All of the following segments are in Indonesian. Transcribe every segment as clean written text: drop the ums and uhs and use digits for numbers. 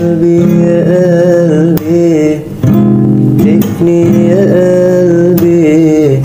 قلبي يا قلبي تكني يا قلبي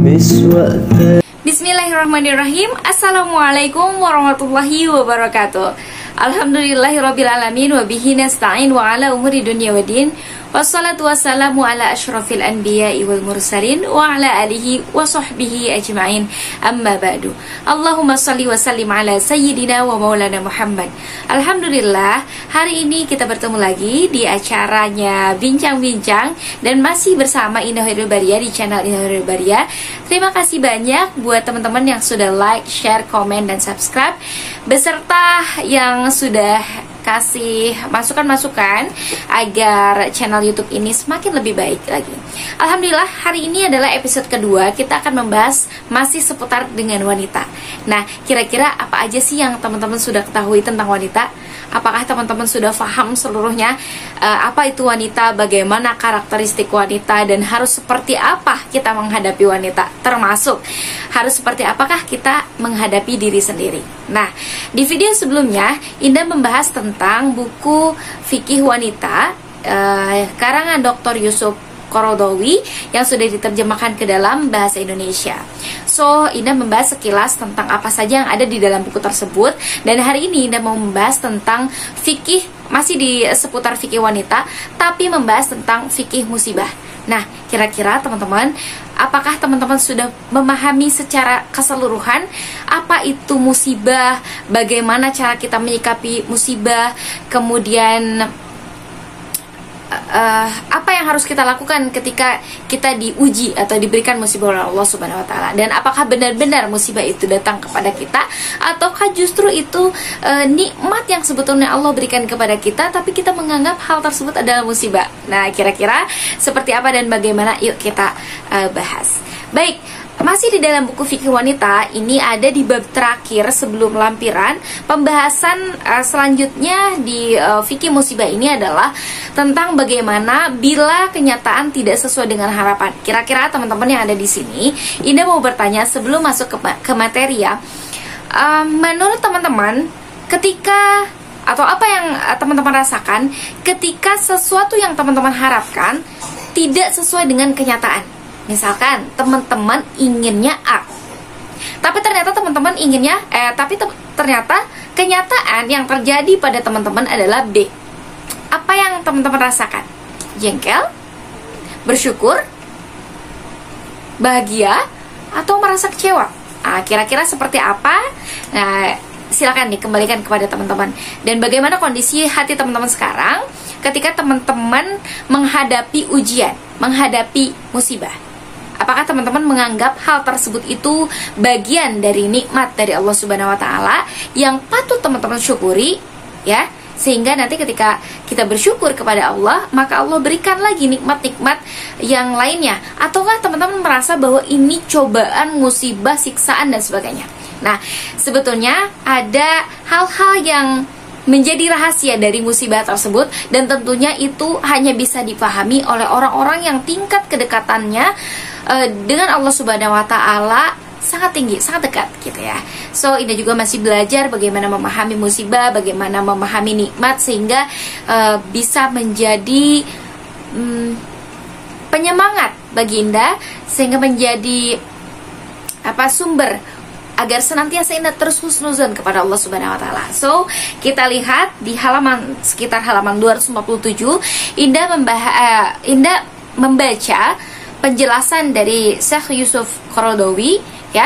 مش وقتها. Bismillahirrahmanirrahim. Assalamualaikum warahmatullahi wabarakatuh. Alhamdulillahirrabbilalamin. Wabihi nasta'in wa ala umuri dunia wa din. Wassalatu wassalamu ala ashrafil anbiya'i wal mursalin wa ala alihi wa sahbihi ajma'in. Amma ba'du. Allahumma salli wa sallim ala sayyidina wa maulana Muhammad. Alhamdulillah, hari ini kita bertemu lagi di acaranya Bincang-Bincang dan masih bersama Indah Khairul Bariyah di channel Indah Khairul Bariyah. Terima kasih banyak buat teman-teman yang sudah like, share, komen, dan subscribe, beserta yang sudah kasih masukan-masukan agar channel YouTube ini semakin lebih baik lagi. Alhamdulillah, hari ini adalah episode kedua. Kita akan membahas masih seputar dengan wanita. Nah, kira-kira apa aja sih yang teman-teman sudah ketahui tentang wanita? Apakah teman-teman sudah paham seluruhnya? Apa itu wanita, bagaimana karakteristik wanita, dan harus seperti apa kita menghadapi wanita? Termasuk harus seperti apakah kita menghadapi diri sendiri? Nah, di video sebelumnya Indah membahas tentang buku Fikih Wanita karangan Dr. Yusuf Qaradawi yang sudah diterjemahkan ke dalam bahasa Indonesia. So, Indah membahas sekilas tentang apa saja yang ada di dalam buku tersebut. Dan hari ini Indah mau membahas tentang fikih, masih di seputar fikih wanita, tapi membahas tentang fikih musibah. Nah, kira-kira teman-teman, apakah teman-teman sudah memahami secara keseluruhan apa itu musibah, bagaimana cara kita menyikapi musibah, kemudian apa yang harus kita lakukan ketika kita diuji atau diberikan musibah oleh Allah Subhanahu wa taala, dan apakah benar-benar musibah itu datang kepada kita ataukah justru itu nikmat yang sebetulnya Allah berikan kepada kita tapi kita menganggap hal tersebut adalah musibah. Nah, kira-kira seperti apa dan bagaimana, yuk kita bahas. Baik, masih di dalam buku Fikih Wanita, ini ada di bab terakhir sebelum lampiran. Pembahasan selanjutnya di Fikih Musibah ini adalah tentang bagaimana bila kenyataan tidak sesuai dengan harapan. Kira-kira teman-teman yang ada di sini, Indah mau bertanya sebelum masuk ke materi ya. Menurut teman-teman, ketika atau apa yang teman-teman rasakan ketika sesuatu yang teman-teman harapkan tidak sesuai dengan kenyataan? Misalkan teman-teman inginnya A, tapi ternyata teman-teman inginnya ternyata kenyataan yang terjadi pada teman-teman adalah B. Apa yang teman-teman rasakan? Jengkel, bersyukur, bahagia, atau merasa kecewa? Nah, kira-kira seperti apa? Nah, silakan dikembalikan kepada teman-teman. Dan bagaimana kondisi hati teman-teman sekarang ketika teman-teman menghadapi ujian, menghadapi musibah? Apakah teman-teman menganggap hal tersebut itu bagian dari nikmat dari Allah Subhanahu wa taala yang patut teman-teman syukuri, ya? Sehingga nanti ketika kita bersyukur kepada Allah, maka Allah berikan lagi nikmat-nikmat yang lainnya. Ataukah teman-teman merasa bahwa ini cobaan, musibah, siksaan, dan sebagainya? Nah, sebetulnya ada hal-hal yang menjadi rahasia dari musibah tersebut, dan tentunya itu hanya bisa dipahami oleh orang-orang yang tingkat kedekatannya dengan Allah Subhanahu wa taala sangat tinggi, sangat dekat gitu ya. So, Indah juga masih belajar bagaimana memahami musibah, bagaimana memahami nikmat sehingga bisa menjadi penyemangat bagi Indah, sehingga menjadi sumber agar senantiasa Indah terus husnuzon kepada Allah Subhanahu wa taala. So, kita lihat di sekitar halaman 247, Indah membaca penjelasan dari Syekh Yusuf Qaradawi ya.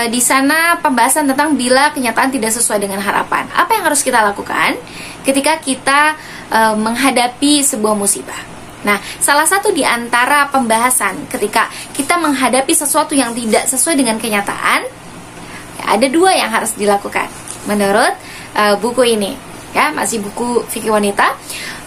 Di sana pembahasan tentang bila kenyataan tidak sesuai dengan harapan. Apa yang harus kita lakukan ketika kita menghadapi sebuah musibah? Nah, salah satu di antara pembahasan ketika kita menghadapi sesuatu yang tidak sesuai dengan kenyataan, ada dua yang harus dilakukan menurut buku ini ya, masih buku Fikih Wanita.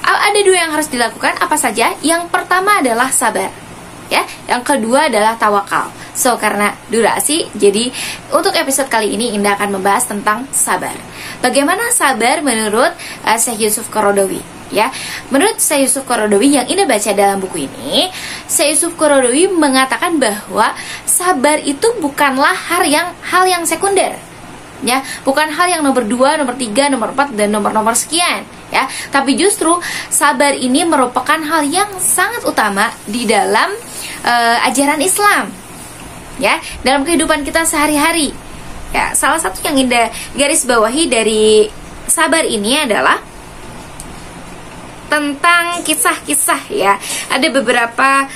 Ada dua yang harus dilakukan, apa saja? Yang pertama adalah sabar ya, yang kedua adalah tawakal. So, karena durasi, jadi untuk episode kali ini Indah akan membahas tentang sabar. Bagaimana sabar menurut Syekh Yusuf Qaradawi ya? Menurut Syekh Yusuf Qaradawi yang Indah baca dalam buku ini, Syekh Yusuf Qaradawi mengatakan bahwa sabar itu bukanlah hal yang sekunder. ya, bukan hal yang nomor 2, nomor 3, nomor 4 dan nomor sekian, ya. Tapi justru sabar ini merupakan hal yang sangat utama di dalam ajaran Islam, ya, dalam kehidupan kita sehari-hari. Ya, salah satu yang Indah garis bawahi dari sabar ini adalah tentang kisah-kisah, ya. Ada beberapa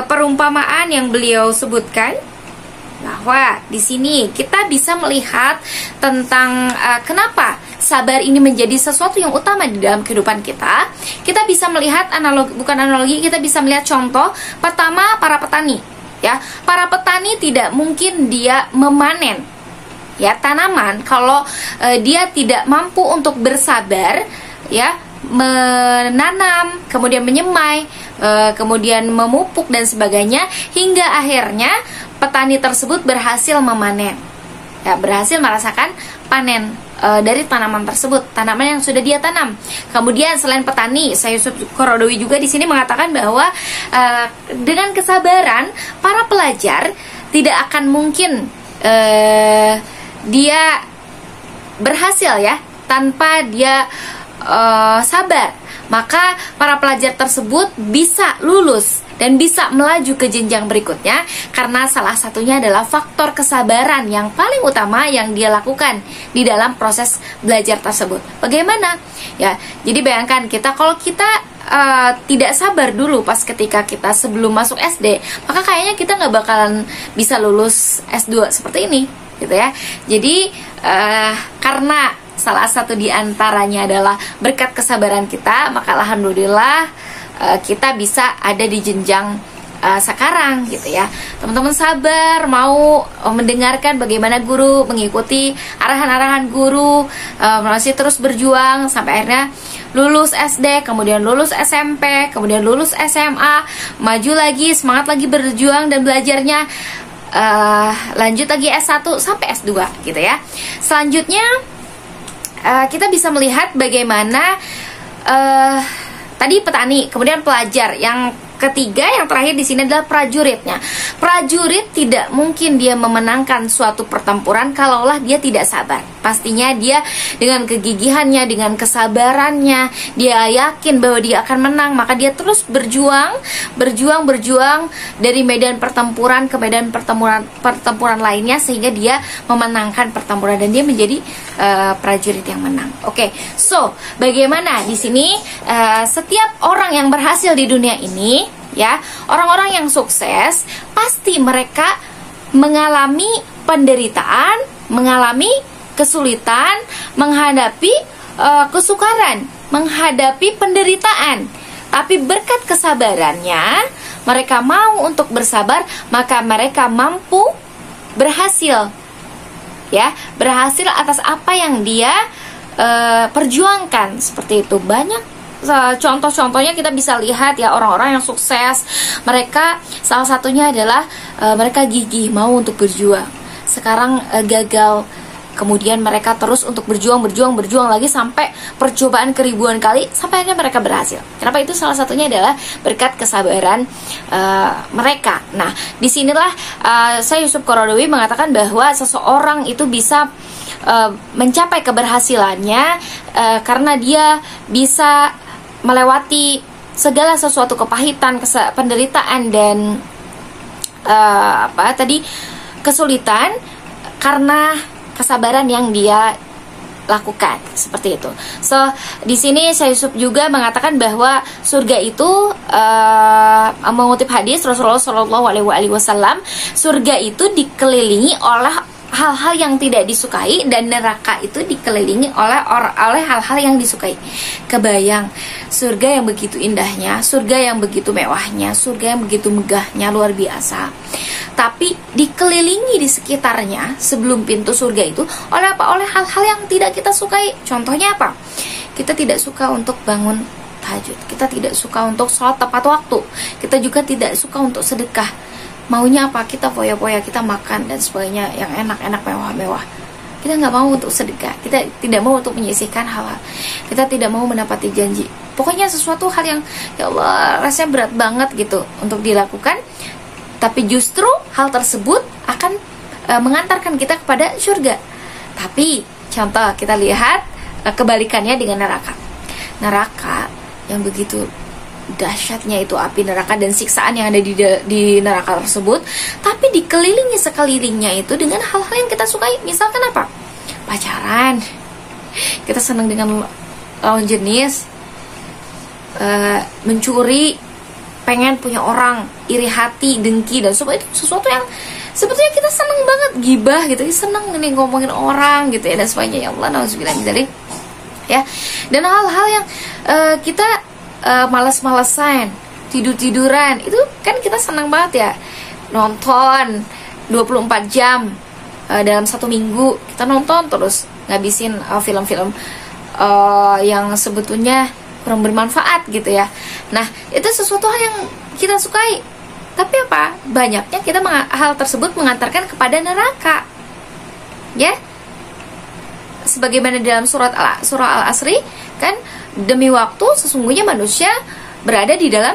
perumpamaan yang beliau sebutkan bahwa di sini kita bisa melihat tentang kenapa sabar ini menjadi sesuatu yang utama di dalam kehidupan kita. Kita bisa melihat kita bisa melihat contoh pertama, para petani, ya. Para petani tidak mungkin dia memanen, ya, tanaman kalau dia tidak mampu untuk bersabar, ya, menanam, kemudian menyemai, kemudian memupuk dan sebagainya, hingga akhirnya petani tersebut berhasil memanen, ya, berhasil merasakan panen dari tanaman tersebut, tanaman yang sudah dia tanam. Kemudian selain petani, Syekh Yusuf Qaradawi juga di sini mengatakan bahwa dengan kesabaran para pelajar tidak akan mungkin dia berhasil, ya, tanpa dia sabar. Maka para pelajar tersebut bisa lulus dan bisa melaju ke jenjang berikutnya karena salah satunya adalah faktor kesabaran yang paling utama yang dia lakukan di dalam proses belajar tersebut. Bagaimana? Ya, jadi bayangkan kalau kita tidak sabar dulu pas ketika kita sebelum masuk SD, maka kayaknya kita nggak bakalan bisa lulus S2 seperti ini, gitu ya. Jadi karena salah satu di antaranya adalah berkat kesabaran kita, maka alhamdulillah kita bisa ada di jenjang sekarang, gitu ya. Teman-teman sabar, mau mendengarkan bagaimana guru, mengikuti arahan-arahan guru, masih terus berjuang sampai akhirnya lulus SD, kemudian lulus SMP, kemudian lulus SMA, maju lagi, semangat lagi berjuang dan belajarnya, lanjut lagi S1 sampai S2, gitu ya. Selanjutnya kita bisa melihat bagaimana tadi petani, kemudian pelajar. Yang ketiga, yang terakhir di sini adalah prajuritnya. Prajurit tidak mungkin dia memenangkan suatu pertempuran kalaulah dia tidak sabar. Pastinya dia dengan kegigihannya, dengan kesabarannya, dia yakin bahwa dia akan menang, maka dia terus berjuang dari medan pertempuran ke medan pertempuran lainnya sehingga dia memenangkan pertempuran dan dia menjadi prajurit yang menang. Oke, so bagaimana di sini setiap orang yang berhasil di dunia ini, ya, orang-orang yang sukses pasti mereka mengalami penderitaan, mengalami kesulitan, menghadapi kesukaran, menghadapi penderitaan. Tapi berkat kesabarannya, mereka mau untuk bersabar, maka mereka mampu berhasil, ya, berhasil atas apa yang dia perjuangkan. Seperti itu. Banyak contoh-contohnya kita bisa lihat, ya, orang-orang yang sukses. Mereka salah satunya adalah mereka gigih mau untuk berjuang. Sekarang gagal, kemudian mereka terus untuk berjuang lagi sampai percobaan keribuan kali sampai akhirnya mereka berhasil. Kenapa? Itu salah satunya adalah berkat kesabaran mereka. Nah, disinilah Syekh Yusuf Qaradawi mengatakan bahwa seseorang itu bisa mencapai keberhasilannya karena dia bisa melewati segala sesuatu kepahitan, penderitaan dan kesulitan karena kesabaran yang dia lakukan, seperti itu. So, di sini Syekh Yusuf juga mengatakan bahwa surga itu mengutip hadis Rasulullah SAW, surga itu dikelilingi oleh hal-hal yang tidak disukai dan neraka itu dikelilingi oleh hal-hal yang disukai. Kebayang surga yang begitu indahnya, surga yang begitu mewahnya, surga yang begitu megahnya, luar biasa. Tapi dikelilingi di sekitarnya sebelum pintu surga itu oleh apa? Oleh hal-hal yang tidak kita sukai. Contohnya apa? Kita tidak suka untuk bangun tahajud, kita tidak suka untuk sholat tepat waktu, kita juga tidak suka untuk sedekah. Maunya apa? Kita foya-foya, kita makan dan sebagainya yang enak-enak, mewah-mewah. Kita nggak mau untuk sedekah, kita tidak mau untuk menyisihkan hal-hal, kita tidak mau menepati janji. Pokoknya sesuatu hal yang ya Allah rasanya berat banget gitu untuk dilakukan. Tapi justru hal tersebut akan mengantarkan kita kepada surga. Tapi contoh kita lihat kebalikannya dengan neraka. Neraka yang begitu dahsyatnya itu api neraka dan siksaan yang ada di neraka tersebut, tapi dikelilingi sekelilingnya itu dengan hal-hal yang kita sukai. Misalkan apa? Pacaran, kita senang dengan lawan jenis, mencuri, pengen punya orang, iri hati, dengki, dan semua itu sesuatu yang sebetulnya kita senang banget, gibah gitu, senang nih ngomongin orang gitu ya, dan sebagainya. Ya Allah, nauzubillah min dzalik. Ya, dan hal-hal yang kita malas-malesan, tidur-tiduran, itu kan kita senang banget ya. Nonton 24 jam dalam 1 minggu, kita nonton terus, ngabisin film-film yang sebetulnya kurang bermanfaat gitu ya. Nah, itu sesuatu hal yang kita sukai. Tapi apa? Banyaknya kita hal tersebut mengantarkan kepada neraka. Ya. Sebagaimana dalam surah Al-Asri kan, demi waktu sesungguhnya manusia berada di dalam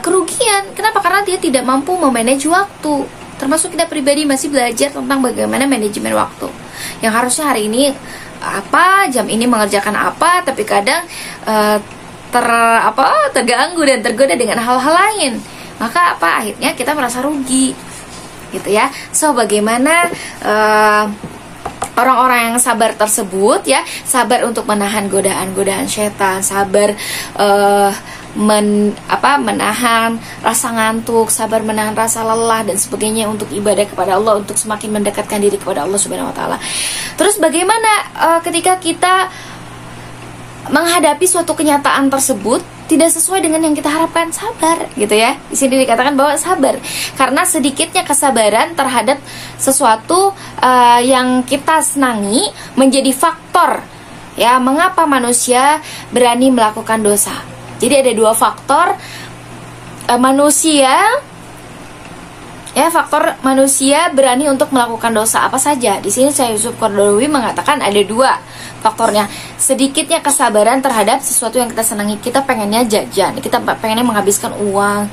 kerugian. Kenapa? Karena dia tidak mampu memanage waktu. Termasuk kita pribadi masih belajar tentang bagaimana manajemen waktu. Yang harusnya hari ini apa, jam ini mengerjakan apa, tapi kadang terganggu dan tergoda dengan hal-hal lain. Maka apa, akhirnya kita merasa rugi gitu ya. So bagaimana orang-orang yang sabar tersebut ya, sabar untuk menahan godaan-godaan setan, sabar menahan rasa ngantuk, sabar menahan rasa lelah dan sebagainya untuk ibadah kepada Allah, untuk semakin mendekatkan diri kepada Allah Subhanahu wa taala. Terus bagaimana ketika kita menghadapi suatu kenyataan tersebut tidak sesuai dengan yang kita harapkan? Sabar gitu ya. Di sini dikatakan bahwa sabar karena sedikitnya kesabaran terhadap sesuatu yang kita senangi menjadi faktor ya mengapa manusia berani melakukan dosa. Jadi ada 2 faktor manusia ya, faktor manusia berani untuk melakukan dosa apa saja. Di sini Syekh Yusuf Qaradawi mengatakan ada 2 faktornya. Sedikitnya kesabaran terhadap sesuatu yang kita senangi. Kita pengennya jajan, kita pengennya menghabiskan uang,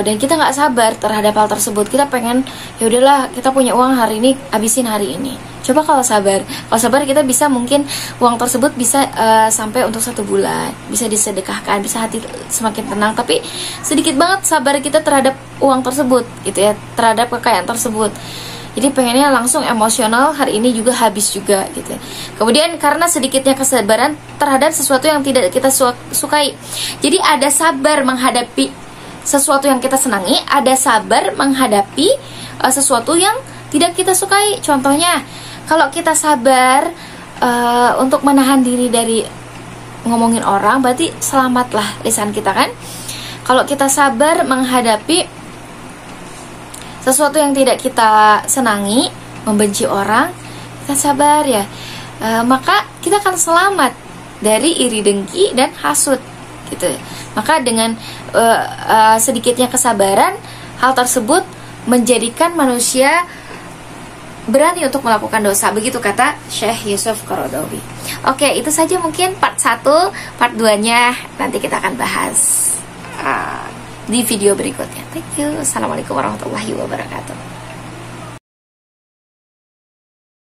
dan kita nggak sabar terhadap hal tersebut. Kita pengen, ya udahlah kita punya uang hari ini, habisin hari ini. Coba kalau sabar kita bisa mungkin uang tersebut bisa sampai untuk 1 bulan, bisa disedekahkan, bisa hati semakin tenang. Tapi sedikit banget sabar kita terhadap uang tersebut, gitu ya, terhadap kekayaan tersebut. Jadi pengennya langsung emosional, hari ini juga habis juga gitu. Kemudian karena sedikitnya kesabaran terhadap sesuatu yang tidak kita sukai. Jadi ada sabar menghadapi sesuatu yang kita senangi, ada sabar menghadapi sesuatu yang tidak kita sukai. Contohnya, kalau kita sabar untuk menahan diri dari ngomongin orang, berarti selamatlah lisan kita kan. Kalau kita sabar menghadapi sesuatu yang tidak kita senangi, membenci orang, kita sabar ya, maka kita akan selamat dari iri dengki dan hasud gitu. Maka dengan sedikitnya kesabaran, hal tersebut menjadikan manusia berani untuk melakukan dosa. Begitu kata Syekh Yusuf Qaradawi. Oke, itu saja mungkin part 1. Part 2-nya nanti kita akan bahas di video berikutnya. Thank you. Assalamualaikum warahmatullahi wabarakatuh.